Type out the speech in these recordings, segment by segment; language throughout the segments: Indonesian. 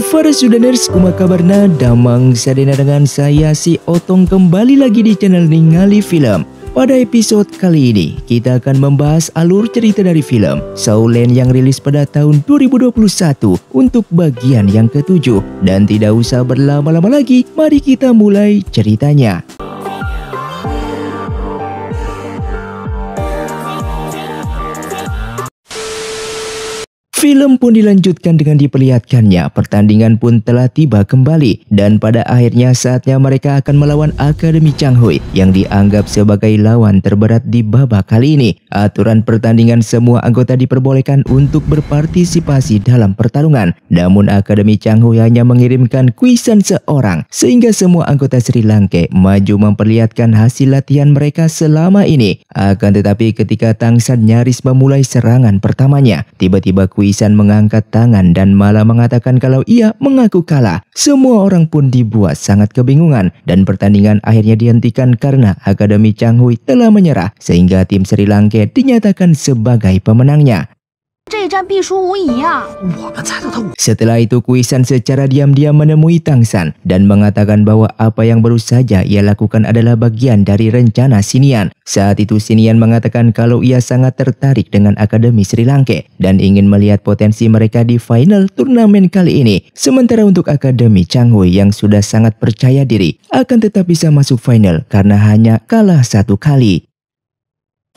Para Sudaners, kumaha kabarna? Damang sadena dengan saya si Otong kembali lagi di channel Ningali Film. Pada episode kali ini, kita akan membahas alur cerita dari film Shaoland yang rilis pada tahun 2021 untuk bagian yang ke-7. Dan tidak usah berlama-lama lagi, mari kita mulai ceritanya. Film pun dilanjutkan dengan diperlihatkannya pertandingan pun telah tiba kembali dan pada akhirnya saatnya mereka akan melawan Akademi Changhui yang dianggap sebagai lawan terberat di babak kali ini. Aturan pertandingan semua anggota diperbolehkan untuk berpartisipasi dalam pertarungan, namun Akademi Changhui hanya mengirimkan kuisan seorang sehingga semua anggota Sri Lanka maju memperlihatkan hasil latihan mereka selama ini. Akan tetapi ketika Tangsan nyaris memulai serangan pertamanya, tiba-tiba Kuisan mengangkat tangan dan malah mengatakan kalau ia mengaku kalah. Semua orang pun dibuat sangat kebingungan dan pertandingan akhirnya dihentikan karena Akademi Changhui telah menyerah sehingga tim Sri Lanka dinyatakan sebagai pemenangnya. Setelah itu Kuisan secara diam-diam menemui Tangsan dan mengatakan bahwa apa yang baru saja ia lakukan adalah bagian dari rencana Sinian. Saat itu Sinian mengatakan kalau ia sangat tertarik dengan Akademi Sri Lanka dan ingin melihat potensi mereka di final turnamen kali ini. Sementara untuk Akademi Changhui yang sudah sangat percaya diri akan tetap bisa masuk final karena hanya kalah satu kali.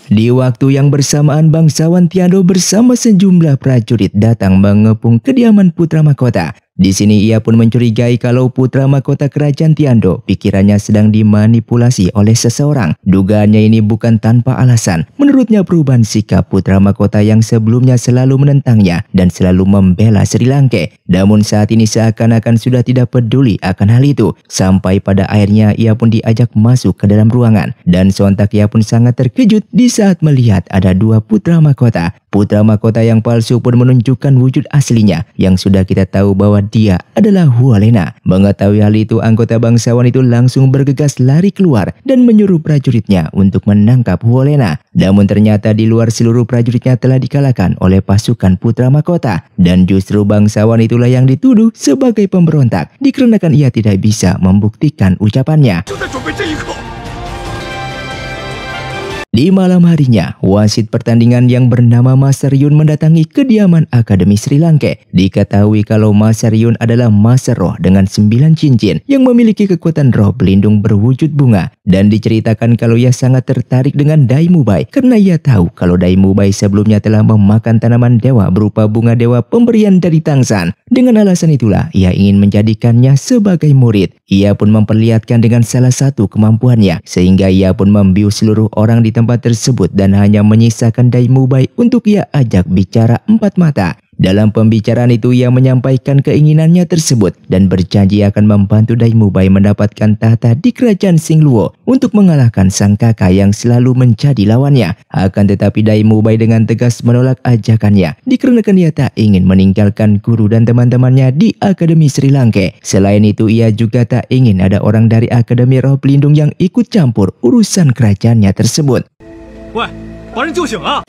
Di waktu yang bersamaan bangsawan Tiando bersama sejumlah prajurit datang mengepung kediaman Putra Mahkota. Di sini ia pun mencurigai kalau Putra Mahkota Kerajaan Tiando pikirannya sedang dimanipulasi oleh seseorang. Dugaannya ini bukan tanpa alasan. Menurutnya perubahan sikap Putra Mahkota yang sebelumnya selalu menentangnya dan selalu membela Sri Lanka. Namun saat ini seakan-akan sudah tidak peduli akan hal itu. Sampai pada akhirnya ia pun diajak masuk ke dalam ruangan. Dan sontak ia pun sangat terkejut di saat melihat ada dua Putra Mahkota. Putra Mahkota yang palsu pun menunjukkan wujud aslinya yang sudah kita tahu bahwa dia adalah Hualena. Mengetahui hal itu, anggota bangsawan itu langsung bergegas lari keluar dan menyuruh prajuritnya untuk menangkap Hualena. Namun ternyata di luar seluruh prajuritnya telah dikalahkan oleh pasukan Putra Mahkota. Dan justru bangsawan itulah yang dituduh sebagai pemberontak dikarenakan ia tidak bisa membuktikan ucapannya. Di malam harinya, wasit pertandingan yang bernama Master Yun mendatangi kediaman Akademi Sri Lanka. Diketahui kalau Master Yun adalah master roh dengan 9 cincin yang memiliki kekuatan roh pelindung berwujud bunga. Dan diceritakan kalau ia sangat tertarik dengan Dai Mubai karena ia tahu kalau Dai Mubai sebelumnya telah memakan tanaman dewa berupa bunga dewa pemberian dari Tangsan. Dengan alasan itulah ia ingin menjadikannya sebagai murid. Ia pun memperlihatkan dengan salah satu kemampuannya sehingga ia pun membius seluruh orang di tempat tersebut dan hanya menyisakan Dai Mubai untuk ia ajak bicara 4 mata. Dalam pembicaraan itu ia menyampaikan keinginannya tersebut dan berjanji akan membantu Dai Mubai mendapatkan tahta di kerajaan Singluo untuk mengalahkan sang kakak yang selalu menjadi lawannya. Akan tetapi Dai Mubai dengan tegas menolak ajakannya dikarenakan ia tak ingin meninggalkan guru dan teman-temannya di Akademi Sri Lanka. Selain itu ia juga tak ingin ada orang dari Akademi Roh Pelindung yang ikut campur urusan kerajaannya tersebut.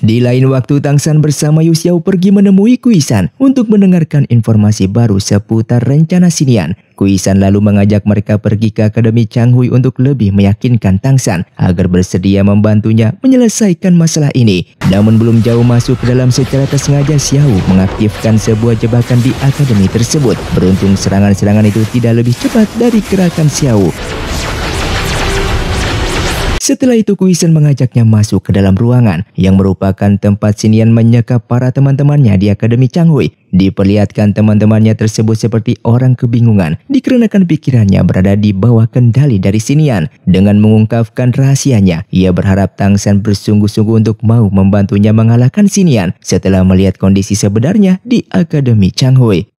Di lain waktu, Tangsan bersama Yu Xiao pergi menemui Kuisan untuk mendengarkan informasi baru seputar rencana Sinian. Kuisan lalu mengajak mereka pergi ke Akademi Changhui untuk lebih meyakinkan Tangsan agar bersedia membantunya menyelesaikan masalah ini. Namun belum jauh masuk ke dalam secara tersengaja Xiao mengaktifkan sebuah jebakan di akademi tersebut. Beruntung serangan-serangan itu tidak lebih cepat dari gerakan Xiao. Setelah itu Kuisan mengajaknya masuk ke dalam ruangan yang merupakan tempat Sinian menyekap para teman-temannya di Akademi Changhui. Diperlihatkan teman-temannya tersebut seperti orang kebingungan dikarenakan pikirannya berada di bawah kendali dari Sinian. Dengan mengungkapkan rahasianya, ia berharap Tangsan bersungguh-sungguh untuk mau membantunya mengalahkan Sinian setelah melihat kondisi sebenarnya di Akademi Changhui.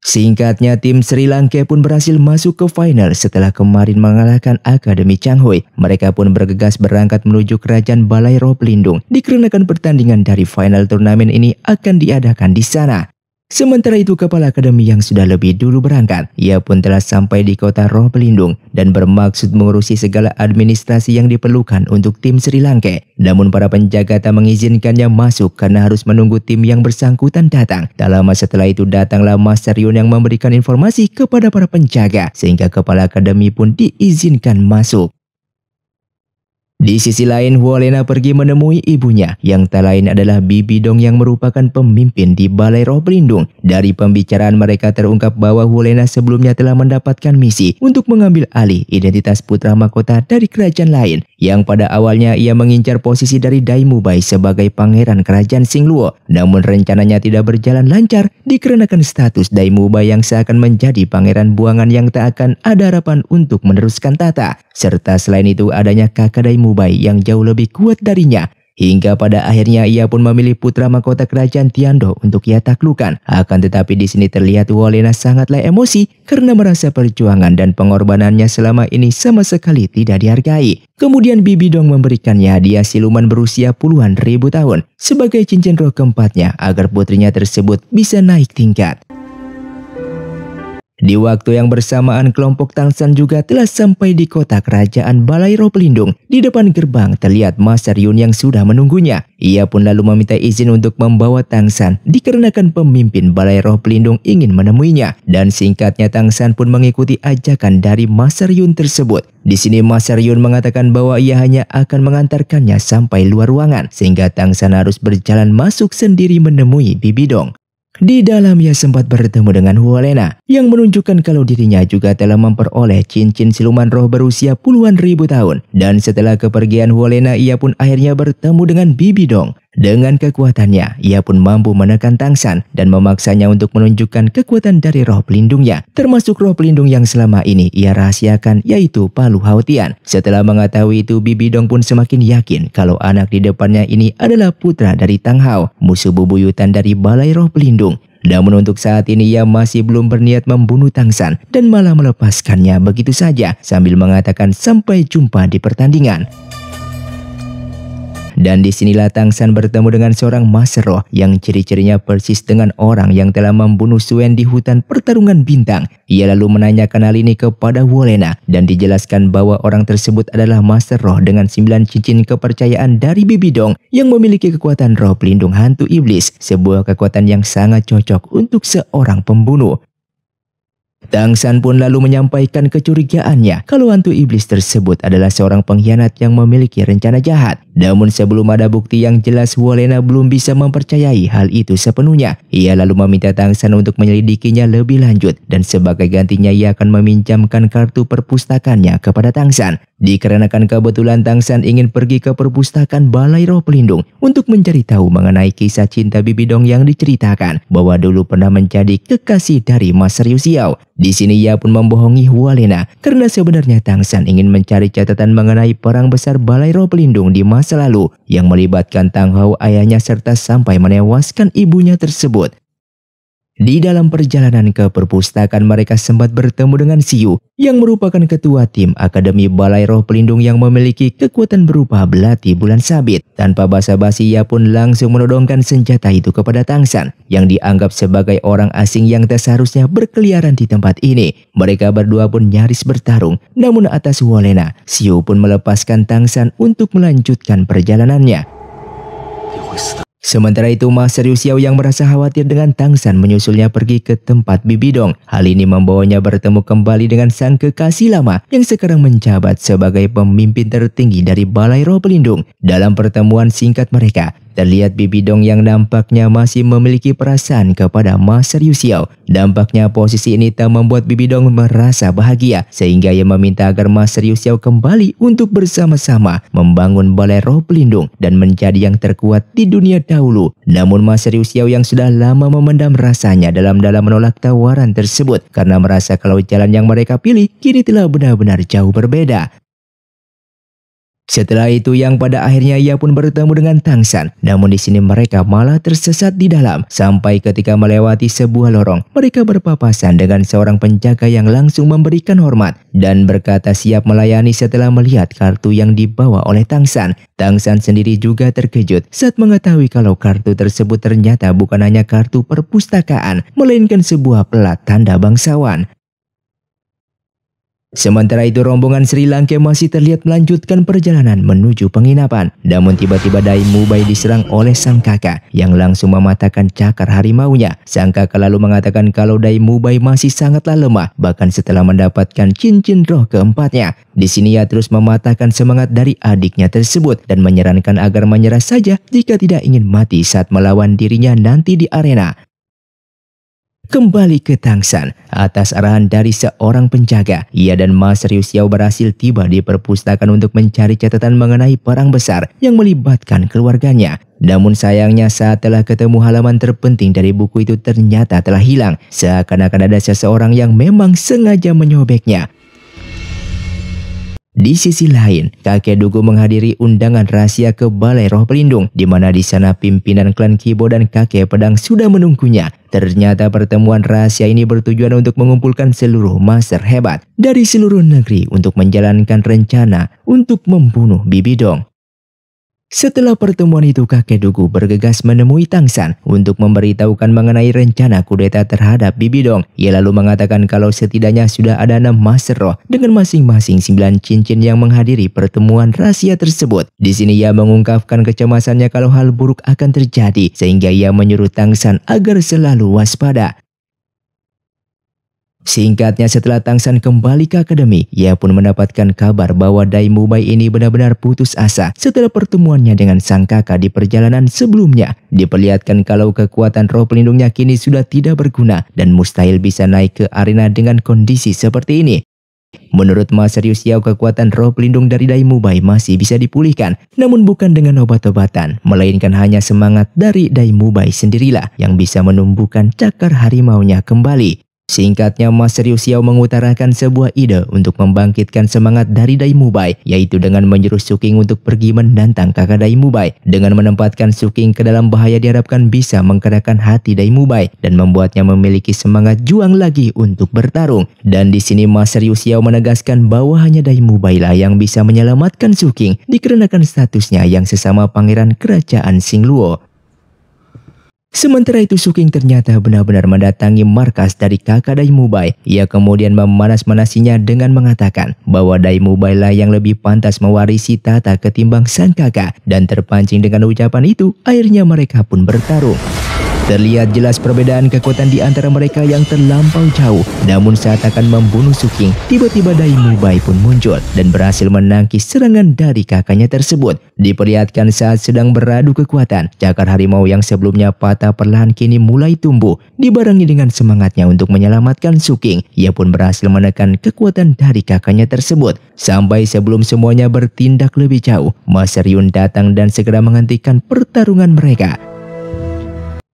Singkatnya, tim Sri Lanka pun berhasil masuk ke final setelah kemarin mengalahkan Akademi Changhui. Mereka pun bergegas berangkat menuju kerajaan Balai Roh Pelindung dikarenakan pertandingan dari final turnamen ini akan diadakan di sana. Sementara itu kepala akademi yang sudah lebih dulu berangkat, ia pun telah sampai di kota Roh Pelindung dan bermaksud mengurusi segala administrasi yang diperlukan untuk tim Sri Lanka. Namun para penjaga tak mengizinkannya masuk karena harus menunggu tim yang bersangkutan datang. Tak lama setelah itu datanglah Mas Saryun yang memberikan informasi kepada para penjaga sehingga kepala akademi pun diizinkan masuk. Di sisi lain, Hualena pergi menemui ibunya yang tak lain adalah Bibi Dong yang merupakan pemimpin di Balai Roh Pelindung. Dari pembicaraan mereka terungkap bahwa Hualena sebelumnya telah mendapatkan misi untuk mengambil alih identitas putra mahkota dari kerajaan lain yang pada awalnya ia mengincar posisi dari Dai Mubai sebagai pangeran kerajaan Xingluo. Namun rencananya tidak berjalan lancar dikarenakan status Dai Mubai yang seakan menjadi pangeran buangan yang tak akan ada harapan untuk meneruskan tata. Serta selain itu adanya kakak Dai Mubai yang jauh lebih kuat darinya. Hingga pada akhirnya ia pun memilih putra mahkota kerajaan Tiando untuk ia taklukkan. Akan tetapi di sini terlihat Hualena sangatlah emosi karena merasa perjuangan dan pengorbanannya selama ini sama sekali tidak dihargai. Kemudian Bibi Dong memberikannya hadiah siluman berusia puluhan ribu tahun sebagai cincin roh keempatnya agar putrinya tersebut bisa naik tingkat. Di waktu yang bersamaan, kelompok Tangsan juga telah sampai di kota kerajaan Balai Roh Pelindung. Di depan gerbang terlihat Mas Saryun yang sudah menunggunya. Ia pun lalu meminta izin untuk membawa Tangsan dikarenakan pemimpin Balai Roh Pelindung ingin menemuinya. Dan singkatnya Tangsan pun mengikuti ajakan dari Mas Saryun tersebut. Di sini Mas Saryun mengatakan bahwa ia hanya akan mengantarkannya sampai luar ruangan sehingga Tangsan harus berjalan masuk sendiri menemui Bibi Dong. Di dalam ia sempat bertemu dengan Hualena yang menunjukkan kalau dirinya juga telah memperoleh cincin siluman roh berusia puluhan ribu tahun. Dan setelah kepergian Hualena ia pun akhirnya bertemu dengan Bibi Dong. Dengan kekuatannya, ia pun mampu menekan Tangsan dan memaksanya untuk menunjukkan kekuatan dari roh pelindungnya, termasuk roh pelindung yang selama ini ia rahasiakan, yaitu Palu Haotian. Setelah mengetahui itu, Bibi Dong pun semakin yakin kalau anak di depannya ini adalah putra dari Tang Hao, musuh bebuyutan dari Balai Roh Pelindung. Namun untuk saat ini ia masih belum berniat membunuh Tangsan dan malah melepaskannya begitu saja sambil mengatakan sampai jumpa di pertandingan. Dan disinilah Tangsan bertemu dengan seorang master roh yang ciri-cirinya persis dengan orang yang telah membunuh Suen di hutan pertarungan bintang. Ia lalu menanyakan hal ini kepada Hualena dan dijelaskan bahwa orang tersebut adalah master roh dengan 9 cincin kepercayaan dari Bibi Dong yang memiliki kekuatan roh pelindung hantu iblis, sebuah kekuatan yang sangat cocok untuk seorang pembunuh. Tangsan pun lalu menyampaikan kecurigaannya kalau hantu iblis tersebut adalah seorang pengkhianat yang memiliki rencana jahat. Namun sebelum ada bukti yang jelas, Hualena belum bisa mempercayai hal itu sepenuhnya. Ia lalu meminta Tangsan untuk menyelidikinya lebih lanjut dan sebagai gantinya ia akan meminjamkan kartu perpustakaannya kepada Tangsan. Dikarenakan kebetulan Tangsan ingin pergi ke perpustakaan Balai Roh Pelindung untuk mencari tahu mengenai kisah cinta Bibi Dong yang diceritakan bahwa dulu pernah menjadi kekasih dari Mas Ryu Xiao. Di sini ia pun membohongi Hualena karena sebenarnya Tangsan ingin mencari catatan mengenai perang besar Balai Roh Pelindung di masa lalu yang melibatkan Tang Hao ayahnya serta sampai menewaskan ibunya tersebut. Di dalam perjalanan ke perpustakaan mereka sempat bertemu dengan Xiu yang merupakan ketua tim Akademi Balai Roh Pelindung yang memiliki kekuatan berupa belati bulan sabit. Tanpa basa-basi ia pun langsung menodongkan senjata itu kepada Tangsan yang dianggap sebagai orang asing yang tak seharusnya berkeliaran di tempat ini. Mereka berdua pun nyaris bertarung, namun atas Hualena, Xiu pun melepaskan Tangsan untuk melanjutkan perjalanannya. Sementara itu Mas Ryu Xiao yang merasa khawatir dengan Tangsan menyusulnya pergi ke tempat Bibi Dong. Hal ini membawanya bertemu kembali dengan sang kekasih lama yang sekarang menjabat sebagai pemimpin tertinggi dari Balai Roh Pelindung. Dalam pertemuan singkat mereka, terlihat Bibi Dong yang nampaknya masih memiliki perasaan kepada Mas Ryu Xiao. Dampaknya posisi ini tak membuat Bibi Dong merasa bahagia sehingga ia meminta agar Mas Ryu Xiao kembali untuk bersama-sama membangun Balai Roh Pelindung dan menjadi yang terkuat di dunia dahulu. Namun Mas Ryu Xiao yang sudah lama memendam rasanya dalam-dalam menolak tawaran tersebut karena merasa kalau jalan yang mereka pilih kini telah benar-benar jauh berbeda. Setelah itu yang pada akhirnya ia pun bertemu dengan Tang San. Namun di sini mereka malah tersesat di dalam. Sampai ketika melewati sebuah lorong, mereka berpapasan dengan seorang penjaga yang langsung memberikan hormat dan berkata siap melayani setelah melihat kartu yang dibawa oleh Tang San. Tang San sendiri juga terkejut saat mengetahui kalau kartu tersebut ternyata bukan hanya kartu perpustakaan, melainkan sebuah pelat tanda bangsawan. Sementara itu rombongan Sri Lanka masih terlihat melanjutkan perjalanan menuju penginapan. Namun tiba-tiba Dai Mubai diserang oleh sang kakak yang langsung mematahkan cakar harimaunya. Sang kakak lalu mengatakan kalau Dai Mubai masih sangatlah lemah bahkan setelah mendapatkan cincin roh keempatnya. Di sini ia terus mematahkan semangat dari adiknya tersebut dan menyarankan agar menyerah saja jika tidak ingin mati saat melawan dirinya nanti di arena. Kembali ke Tang San, atas arahan dari seorang penjaga, ia dan Mas Ryu Xiao berhasil tiba di perpustakaan untuk mencari catatan mengenai perang besar yang melibatkan keluarganya. Namun sayangnya saat telah ketemu halaman terpenting dari buku itu ternyata telah hilang, seakan-akan ada seseorang yang memang sengaja menyobeknya. Di sisi lain, kakek Dugu menghadiri undangan rahasia ke Balai Roh Pelindung, di mana di sana pimpinan klan Kibo dan kakek pedang sudah menunggunya. Ternyata pertemuan rahasia ini bertujuan untuk mengumpulkan seluruh master hebat dari seluruh negeri untuk menjalankan rencana untuk membunuh Bibidong. Setelah pertemuan itu, kakek Dugu bergegas menemui Tang San untuk memberitahukan mengenai rencana kudeta terhadap Bibidong. Ia lalu mengatakan kalau setidaknya sudah ada 6 master roh dengan masing-masing 9 cincin yang menghadiri pertemuan rahasia tersebut. Di sini ia mengungkapkan kecemasannya kalau hal buruk akan terjadi sehingga ia menyuruh Tang San agar selalu waspada. Singkatnya setelah Tang San kembali ke akademi, ia pun mendapatkan kabar bahwa Dai Mubai ini benar-benar putus asa setelah pertemuannya dengan sang kakak di perjalanan sebelumnya. Diperlihatkan kalau kekuatan roh pelindungnya kini sudah tidak berguna dan mustahil bisa naik ke arena dengan kondisi seperti ini. Menurut Mas Ryu Xiao, kekuatan roh pelindung dari Dai Mubai masih bisa dipulihkan, namun bukan dengan obat-obatan, melainkan hanya semangat dari Dai Mubai sendirilah yang bisa menumbuhkan cakar harimaunya kembali. Singkatnya, Mas Ryu Xiao mengutarakan sebuah ide untuk membangkitkan semangat dari Dai Mubai, yaitu dengan menyuruh Suking untuk pergi menantang kakak Dai Mubai. Dengan menempatkan Suking ke dalam bahaya diharapkan bisa menggerakkan hati Dai Mubai dan membuatnya memiliki semangat juang lagi untuk bertarung. Dan di sini Mas Ryu Xiao menegaskan bahwa hanya Dai Mubai lah yang bisa menyelamatkan Suking dikarenakan statusnya yang sesama pangeran kerajaan Xingluo. Sementara itu Suking ternyata benar-benar mendatangi markas dari kakak Dai Mubai. Ia kemudian memanas-manasinya dengan mengatakan bahwa Dai Mubai lah yang lebih pantas mewarisi tata ketimbang sang kakak. Dan terpancing dengan ucapan itu, akhirnya mereka pun bertarung. Terlihat jelas perbedaan kekuatan di antara mereka yang terlampau jauh. Namun saat akan membunuh Suking, tiba-tiba Dai Mubai pun muncul dan berhasil menangkis serangan dari kakaknya tersebut. Diperlihatkan saat sedang beradu kekuatan, cakar harimau yang sebelumnya patah perlahan kini mulai tumbuh. Dibarengi dengan semangatnya untuk menyelamatkan Suking, ia pun berhasil menekan kekuatan dari kakaknya tersebut. Sampai sebelum semuanya bertindak lebih jauh, Mas Ryun datang dan segera menghentikan pertarungan mereka.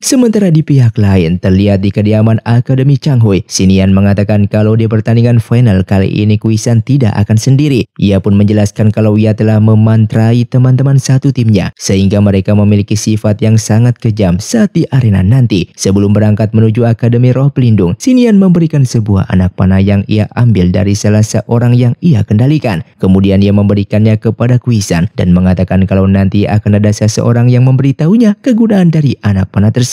Sementara di pihak lain, terlihat di kediaman Akademi Changhui, Xinian mengatakan kalau di pertandingan final kali ini Kuisan tidak akan sendiri. Ia pun menjelaskan kalau ia telah memantrai teman-teman satu timnya, sehingga mereka memiliki sifat yang sangat kejam saat di arena nanti. Sebelum berangkat menuju Akademi Roh Pelindung, Xinian memberikan sebuah anak panah yang ia ambil dari salah seorang yang ia kendalikan. Kemudian ia memberikannya kepada Kuisan dan mengatakan kalau nanti akan ada seseorang yang memberitahunya kegunaan dari anak panah tersebut.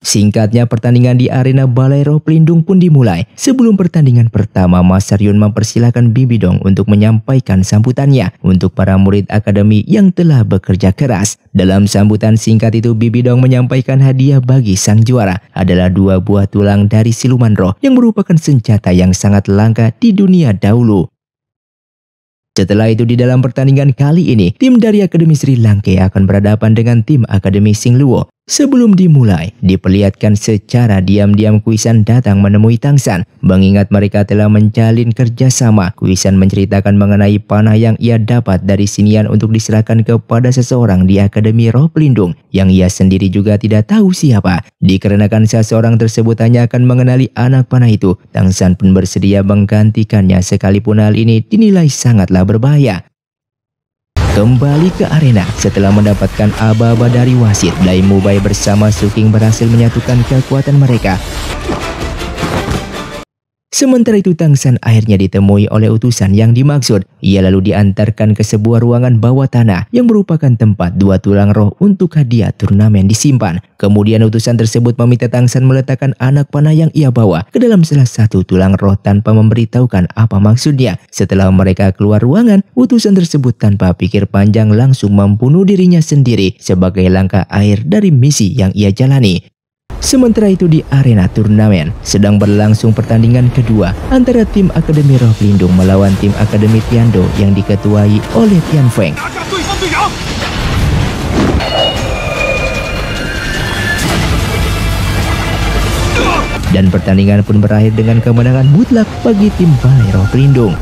Singkatnya, pertandingan di arena Balai Roh Pelindung pun dimulai. Sebelum pertandingan pertama, Mas Ryun mempersilahkan Bibidong untuk menyampaikan sambutannya untuk para murid akademi yang telah bekerja keras. Dalam sambutan singkat itu, Bibidong menyampaikan hadiah bagi sang juara adalah 2 buah tulang dari siluman roh yang merupakan senjata yang sangat langka di dunia dahulu. Setelah itu di dalam pertandingan kali ini, tim dari Akademi Sri Lanka akan berhadapan dengan tim Akademi Xingluo. Sebelum dimulai, diperlihatkan secara diam-diam Kuisan datang menemui Tang San. Mengingat mereka telah menjalin kerjasama, Kuisan menceritakan mengenai panah yang ia dapat dari Xinian untuk diserahkan kepada seseorang di Akademi Roh Pelindung yang ia sendiri juga tidak tahu siapa. Dikarenakan seseorang tersebut hanya akan mengenali anak panah itu, Tang San pun bersedia menggantikannya sekalipun hal ini dinilai sangatlah berbahaya. Kembali ke arena setelah mendapatkan aba-aba dari wasit, Blai Mubai bersama Suking berhasil menyatukan kekuatan mereka. Sementara itu Tangsan akhirnya ditemui oleh utusan yang dimaksud. Ia lalu diantarkan ke sebuah ruangan bawah tanah yang merupakan tempat 2 tulang roh untuk hadiah turnamen disimpan. Kemudian utusan tersebut meminta Tangsan meletakkan anak panah yang ia bawa ke dalam salah satu tulang roh tanpa memberitahukan apa maksudnya. Setelah mereka keluar ruangan, utusan tersebut tanpa pikir panjang langsung membunuh dirinya sendiri sebagai langkah akhir dari misi yang ia jalani. Sementara itu di arena turnamen sedang berlangsung pertandingan kedua antara tim Akademi Roh Pelindung melawan tim Akademi Tiando yang diketuai oleh Tian Feng. Dan pertandingan pun berakhir dengan kemenangan mutlak bagi tim Balai Roh Pelindung.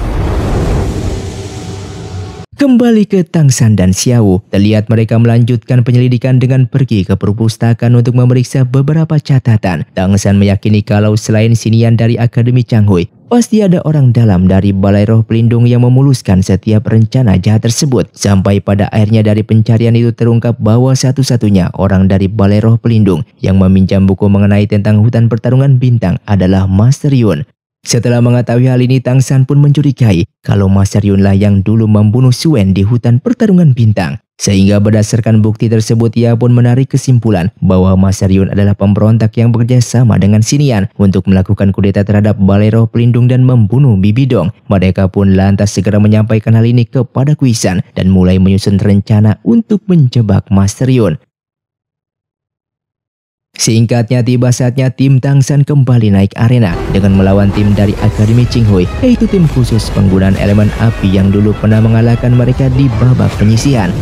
Kembali ke Tangsan dan Xiao, terlihat mereka melanjutkan penyelidikan dengan pergi ke perpustakaan untuk memeriksa beberapa catatan. Tangsan meyakini kalau selain Xinian dari Akademi Changhui, pasti ada orang dalam dari Balai Roh Pelindung yang memuluskan setiap rencana jahat tersebut. Sampai pada akhirnya dari pencarian itu terungkap bahwa satu-satunya orang dari Balai Roh Pelindung yang meminjam buku mengenai tentang hutan pertarungan bintang adalah Master Yun. Setelah mengetahui hal ini, Tangsan pun mencurigai kalau Master Yun lah yang dulu membunuh Suen di hutan pertarungan bintang. Sehingga berdasarkan bukti tersebut, ia pun menarik kesimpulan bahwa Master Yun adalah pemberontak yang bekerja sama dengan Xinian untuk melakukan kudeta terhadap Balai Roh Pelindung dan membunuh Bibi Dong. Mereka pun lantas segera menyampaikan hal ini kepada Kuisan dan mulai menyusun rencana untuk menjebak Master Yun. Singkatnya, tiba saatnya tim Tangsan kembali naik arena dengan melawan tim dari Akademi Qinghui, yaitu tim khusus penggunaan elemen api yang dulu pernah mengalahkan mereka di babak penyisihan.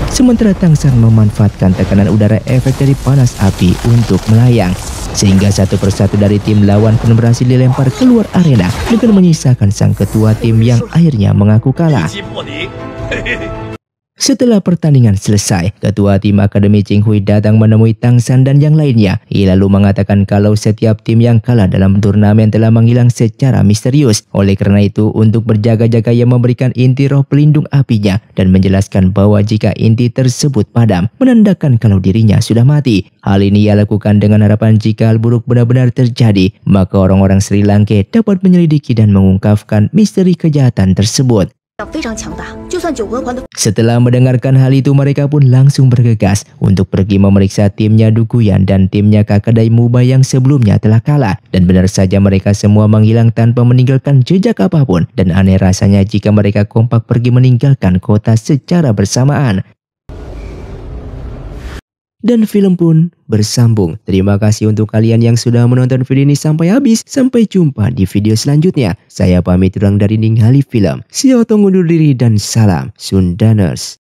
Sementara Tangsan memanfaatkan tekanan udara efek dari panas api untuk melayang, sehingga satu persatu dari tim lawan pun berhasil dilempar keluar arena dengan menyisakan sang ketua tim yang akhirnya mengaku kalah. Setelah pertandingan selesai, ketua tim Akademi Qinghui datang menemui Tangsan dan yang lainnya. Ia lalu mengatakan kalau setiap tim yang kalah dalam turnamen telah menghilang secara misterius. Oleh karena itu, untuk berjaga-jaga ia memberikan inti roh pelindung apinya dan menjelaskan bahwa jika inti tersebut padam, menandakan kalau dirinya sudah mati. Hal ini ia lakukan dengan harapan jika hal buruk benar-benar terjadi, maka orang-orang Sri Lanka dapat menyelidiki dan mengungkapkan misteri kejahatan tersebut. Setelah mendengarkan hal itu, mereka pun langsung bergegas untuk pergi memeriksa timnya Duguyan dan timnya Kakadai Muba yang sebelumnya telah kalah. Dan benar saja mereka semua menghilang tanpa meninggalkan jejak apapun. Dan aneh rasanya jika mereka kompak pergi meninggalkan kota secara bersamaan. Dan film pun bersambung. Terima kasih untuk kalian yang sudah menonton video ini sampai habis. Sampai jumpa di video selanjutnya. Saya pamit ulang dari Ninghali Film. Siotong undur diri dan salam Sundaners.